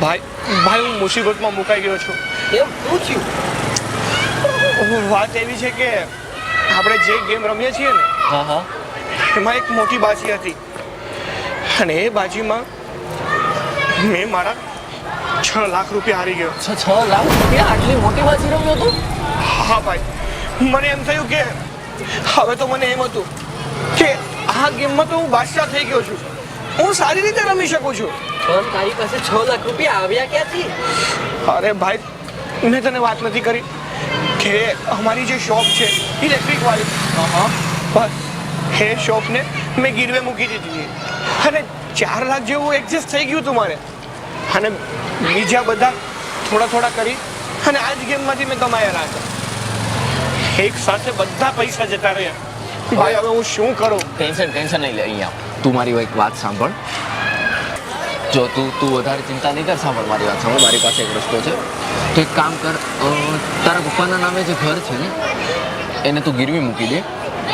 ભાઈ હું મુસીબતમાં મુકાઈ ગયો છું. કેમ શું થયું? વાત એવી છે કે આપણે જે ગેમ રમીએ છીએ ને હા એમાં એક મોટી બાજી હતી અને એ બાજીમાં મેં મારા 6 લાખ રૂપિયા હારી ગયો. 6 લાખ રૂપિયા આટલી મોટી બાજી રમ્યો તો? હા ભાઈ, મને એમ થયું કે હવે તો મને એમ હતું કે આ ગેમમાં તો હું બાદશાહ થઈ ગયો છું, હું સારી રીતે રમી શકું છું. પણ તારી પાસે 6 લાખ રૂપિયા આવ્યા ક્યાંથી? અરે ભાઈ, મેં તને વાત નથી કરી કે અમારી જે શોપ છે ઇલેક્ટ્રિક વાળી, બસ એ શોપને મેં ગીરવે મૂકી દીધી અને 4 લાખ જેવું એડજસ્ટ થઈ ગયું હતું મારે. અને બીજા બધા થોડા કરી અને આ જ ગેમમાંથી મેં કમાયેલા હતા. એક સાથે બધા પૈસા જતા રહ્યા. ભાઈ હવે હું શું કરું? ટેન્શન નહીં લે. અહીંયા તું મારી એક વાત સાંભળ. જો તું વધારે ચિંતા નહીં કર. સાંભળ મારી વાત સાંભળ. મારી પાસે એક રસ્તો છે. તો એક કામ કર, તારા પપ્પાના નામે જે ઘર છે ને એને તું ગીરવી મૂકી દે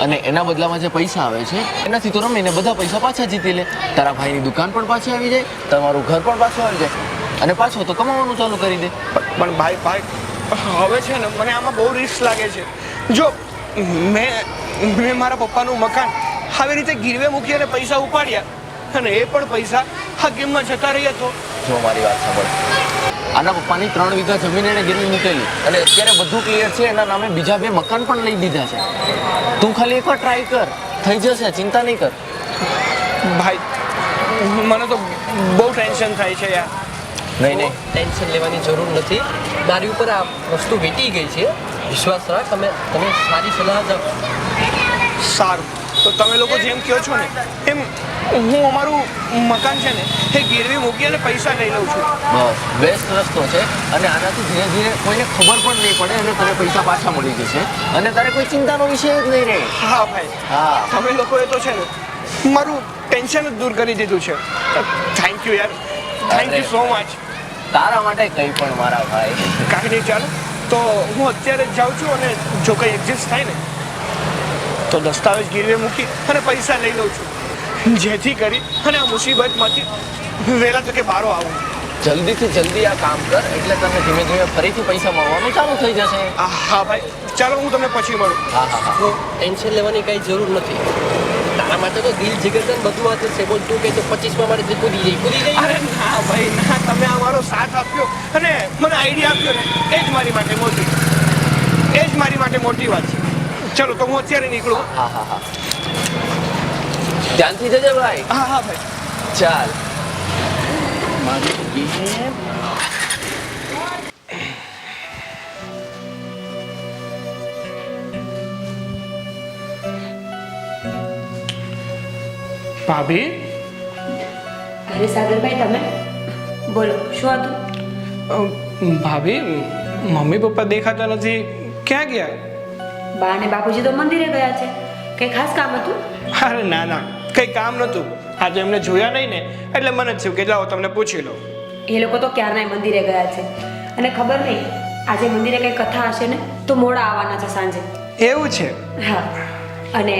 અને એના બદલામાં જે પૈસા આવે છે એનાથી તું રમીને બધા પૈસા પાછા જીતી લે. તારા ભાઈની દુકાન પણ પાછી આવી જાય, તમારું ઘર પણ પાછું આવી જાય અને પાછો તો કમાવાનું ચાલુ કરી દે. પણ ભાઈ હવે છે ને મને આમાં બહુ રિસ્ક લાગે છે. જો મેં મારા પપ્પાનું મકાન આવી રીતે ગીરવે મૂકી અને પૈસા ઉપાડ્યા અને એ પણ પૈસા આ ગેમમાં જતા રહ્યા તો? જો મારી વાત સાંભળ. આના પપ્પાની 3 વીઘા જમીન એને ગીરવી મૂકેલી અને અત્યારે બધું ક્લિયર છે. એના નામે બીજા 2 મકાન પણ લઈ દીધા છે. તું ખાલી એકવાર ટ્રાય કર, થઈ જશે, ચિંતા નહીં કર. ભાઈ મને તો બહુ ટેન્શન થાય છે યાર. નહીં ટેન્શન લેવાની જરૂર નથી. મારી ઉપર આ વસ્તુ વીતી ગઈ છે, વિશ્વાસ રાખ. તમે સારી સલાહ જ આપો. સારું, તો તમે લોકો જેમ કહો છો ને એમ હું અમારું મકાન છે ને એ ગીરવી મૂકી અને પૈસા લઈ લઉં છું. બસ બેસ્ટ રસ્તો છે અને આનાથી ધીરે ધીરે કોઈને ખબર પણ નહીં પડે અને તને પૈસા પાછા મળી જશે અને તારે કોઈ ચિંતાનો વિષય જ નહીં રહે. હા ભાઈ, હા તમે લોકોએ તો છે ને મારું ટેન્શન જ દૂર કરી દીધું છે. થેન્ક યુ યાર, થેન્ક યુ સો મચ. તારા માટે કંઈ પણ મારા ભાઈ. કાંઈ નહીં, ચાલો તો હું અત્યારે જ જાઉં છું અને જો કંઈ એડજસ્ટ થાય ને તો દસ્તાવેજ ગીરવે મૂકી અને પૈસા લઈ લઉં છું, જેથી કરી અને આ મુસીબતમાંથી વહેલા તકે બહાર આવું. જલ્દીથી જલ્દી આ કામ કર એટલે તને ધીમે ધીમે ફરીથી પૈસા મળવાનું ચાલુ થઈ જશે. હા ભાઈ, ચાલો હું તમને પછી મળું. હા ટેન્શન લેવાની કઈ જરૂર નથી. તારા માટે તો દિલ જીગર બધું વાત છે. બોલ તું કે 25માં મારે કૂદી જાય. અરે ના ભાઈ ના, તમે અમારો સાથ આપ્યો અને મને આઈડિયા આપ્યો ને એ જ મારી માટે મોટી વાત છે. ચલો તો હું અત્યારે નીકળું. હા ધ્યાનથી જજે ભાઈ. હા ભાઈ, ચાલ. ભાભી. અરે સાગરભાઈ, તમે બોલો, શું હતું? ભાભી, મમ્મી પપ્પા દેખાતા નથી, ક્યાં ગયા? બા અને બાપુજી તો મંદિરે ગયા છે. કઈ ખાસ કામ હતું? અરે ના, કઈ કામ નતું. આજે એમને જોયા નહીં ને એટલે મને જ થયું કે લાવો તમને પૂછી લો. એ લોકો તો ક્યારના મંદિરે ગયા છે અને ખબર નહીં આજે મંદિરે કઈ કથા હશે ને તો મોડા આવવાના છે સાંજે. એવું છે? હા. અને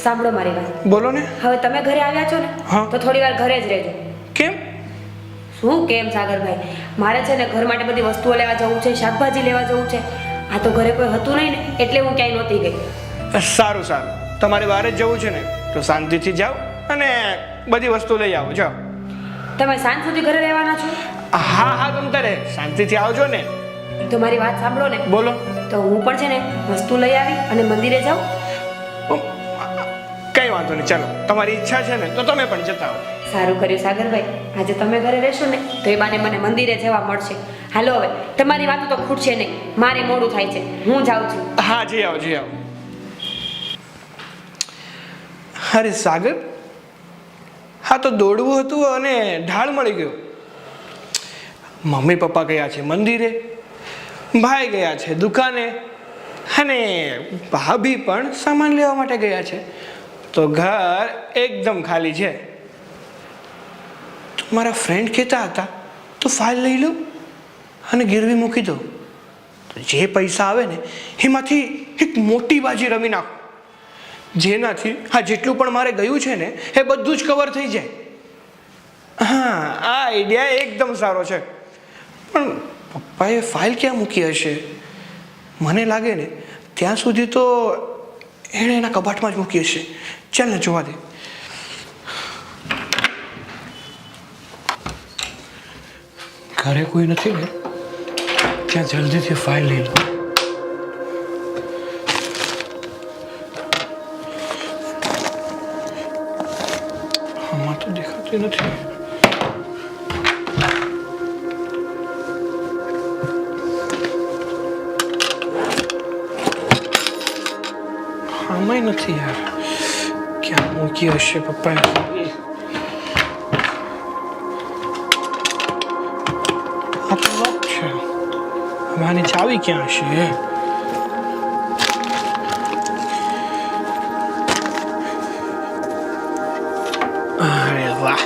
સાંભળો મારી વાત. બોલો ને. હવે તમે ઘરે આવ્યા છો ને તો થોડી વાર ઘરે જ રહેજો. કેમ? શું કેમ સાગરભાઈ? મારે છે ને ઘર માટે બધી વસ્તુઓ લેવા જવું છે, શાકભાજી લેવા જવું છે. આ તો ઘરે કોઈ હતું નહીં ને એટલે હું ક્યાંય નહોતી ગઈ. સારું, તમારે વારે જ જવું છે ને તો શાંતિથી જાઓ અને બધી વસ્તુ લઈ આવો. જાઓ. તમે સાંજ સુધી ઘરે રહેવાના છો? હા તમ તારે શાંતિથી આવજો ને. તો મારી વાત સાંભળો ને. બોલો. તો હું પણ છે ને વસ્તુ લઈ આવી અને મંદિરે જાઉં. કઈ વાંધો નહીં, ચાલો તમારી ઈચ્છા છે ને તો તમે પણ જતા હો. સારું કર્યું સાગરભાઈ. આજે તમે ઘરે રહેશો ને તો એ બાને મને મંદિરે જવા મળશે. હાલો હવે, તમારી વાતો તો ખૂટશે નહીં. મારે મોડું થાય છે, હું જાઉં છું. હા, જી આવો. અરે સાગર, હા તો દોડવું હતું અને ઢાળ મળી ગયો. મમ્મી પપ્પા ગયા છે મંદિરે, ભાઈ ગયા છે દુકાને અને ભાભી પણ સામાન લેવા માટે ગયા છે. તો ઘર એકદમ ખાલી છે. મારા ફ્રેન્ડ કહેતા હતા તો ફાઇલ લઈ લો અને ગીરવી મૂકી દો, તો જે પૈસા આવે ને એમાંથી એક મોટી બાજી રમી નાખો, જેનાથી હા જેટલું પણ મારે ગયું છે ને એ બધું જ કવર થઈ જાય. હા આ આઈડિયા એકદમ સારો છે, પણ પપ્પાએ ફાઇલ ક્યાં મૂકી હશે? મને લાગે ને ત્યાં સુધી તો એણે એના કબાટમાં જ મૂકી હશે. ચાલ ને જોવા દે. ઘરે કોઈ નથી ને ત્યાં જલ્દીથી ફાઇલ લઈ લો. આમાં તો દેખાતી નથી. આમાંય નથી યાર. ક્યાં મૂકી હશે પપ્પાએ? આ તો લોક છે. હવે આની ચાવી ક્યાં હશે? અરે વાહ,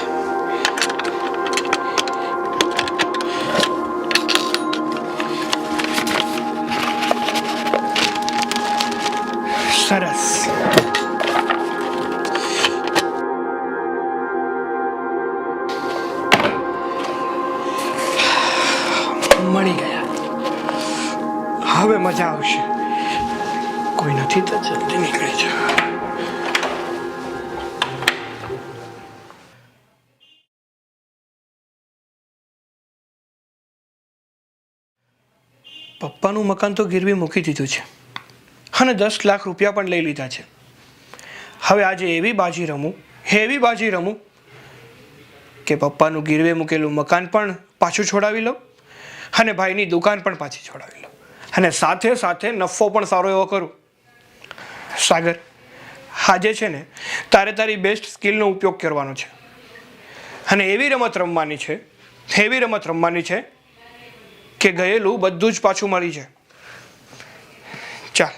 સરસ. મળી ગયા. હવે મજા આવશે. કોઈ નથી તો જલ્દી નીકળી જા. પપ્પાનું મકાન તો ગીરવી મૂકી દીધું છે અને 10 લાખ રૂપિયા પણ લઈ લીધા છે. હવે આજે એવી બાજી રમું કે પપ્પાનું ગીરવે મૂકેલું મકાન પણ પાછું છોડાવી લઉં અને ભાઈની દુકાન પણ પાછી છોડાવી લઉં અને સાથે સાથે નફો પણ સારો એવો કરું. સાગર, આજે છે ને તારે તારી બેસ્ટ સ્કિલનો ઉપયોગ કરવાનો છે અને એવી રમત રમવાની છે કે ગયેલું બધું જ પાછું મળી જાય. ચાલ.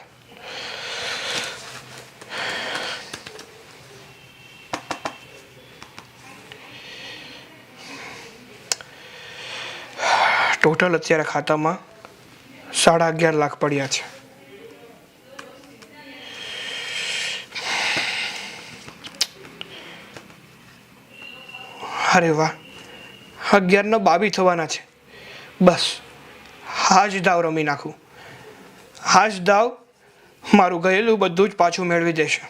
ટોટલ અત્યારે ખાતામાં 11.5 લાખ પડ્યા છે. અરે વાહ, 11 ને 22 થવાના છે. બસ આ જ દાવ રમી નાખું. આ જ દાવ મારું ગયેલું બધું જ પાછું મેળવી દેશે.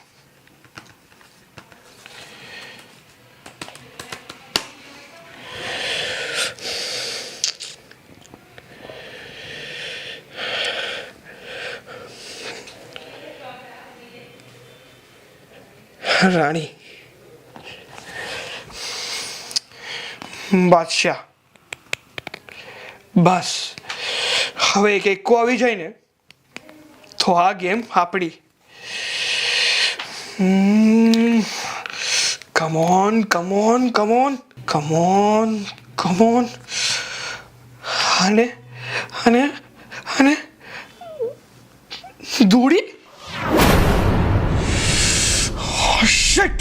રાણી, બાદશાહ, બસ હવે એક એકો આવી જાય ને તો આ ગેમ આપણી. Come on come on come on come on come on. અને અને અને દોડી. શિટ.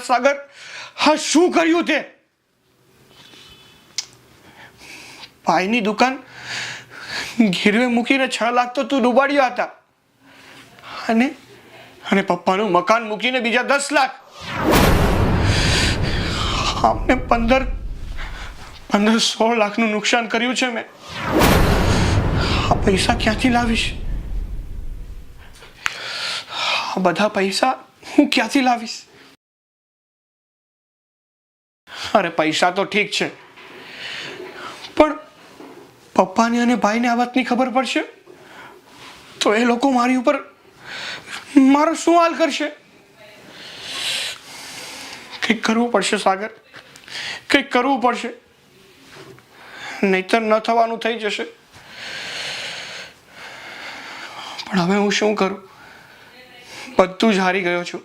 સાગર, હા શું કર્યું તે? ભાઈની દુકાન ગીરવે મૂકીને 6 લાખ તો તું ડૂબાડ્યા હતા અને પપ્પાનું મકાન મૂકીને બીજા 10 લાખ. આમને 15-16 લાખનું નુકસાન કર્યું છે મેં. આ પૈસા ક્યાંથી લાવીશ? આ બધા પૈસા હું ક્યાંથી લાવીશ? અરે પૈસા તો ઠીક છે, પણ પપ્પાને અને ભાઈને આ વાતની ખબર પડશે તો એ લોકો મારી ઉપર મારો શું હાલ કરશે? કંઈક કરવું પડશે સાગર, કંઈક કરવું પડશે, નહીતર ન થવાનું થઈ જશે. પણ હવે હું શું કરું? બધું જ હારી ગયો છું.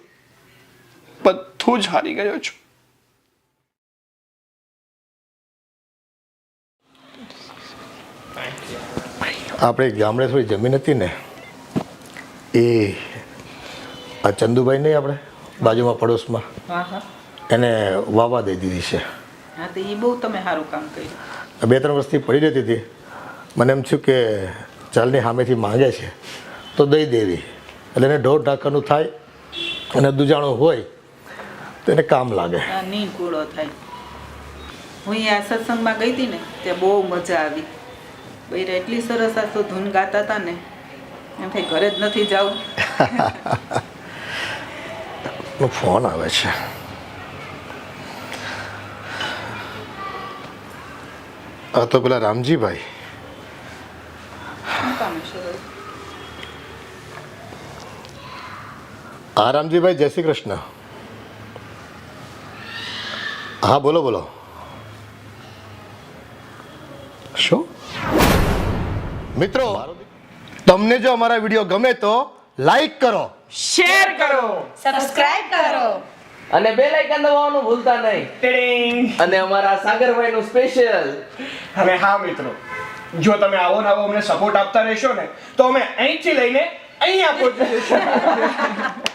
આપણે ગામડે થોડી જમીન હતી ને, એ આ ચંદુભાઈ નહીં આપણે બાજુમાં પડોશમાં, એને વાવા દઈ દીધી છે. હા તો એ બહુ તમે સારું કામ કર્યું. 2-3 વર્ષથી પડી રહેતી હતી. મને એમ થયું કે ચાલની સામેથી માંગે છે તો તો દઈ દેવી, એટલે એને ઢોર ઢાંકરનું થાય અને દુજાણું હોય તો એને કામ લાગે. આ ની કૂળો થાય. હું અહીંયા સત્સંગમાં ગઈ હતી ને ત્યાં બહુ મજા આવી. બૈરા એટલી સરસ આ તો ધૂન ગાતા હતા ને એમ થાય ઘરે જ નથી જાવું. ફોન આવે છે. આ તો પેલા રામજીભાઈ. શું કામ છે હવે? હા રામજીભાઈ, જય શ્રી કૃષ્ણ. હા બોલો બોલો. શું મિત્રો, તમને જો અમારા વિડીયો ગમે તો લાઈક કરો, શેર કરો, સબસ્ક્રાઇબ કરો. અને બેલ આઇકન દબાવવાનું ભૂલતા નહીં. ટીડિંગ. અને અમારા સાગરભાઈ નું સ્પેશિયલ. અને હા મિત્રો, જો તમે આવો ને આવો અમને સપોર્ટ આપતા રહેશો ને તો અમે અહીંથી લઈને અહીંયા પહોંચી જઈશું.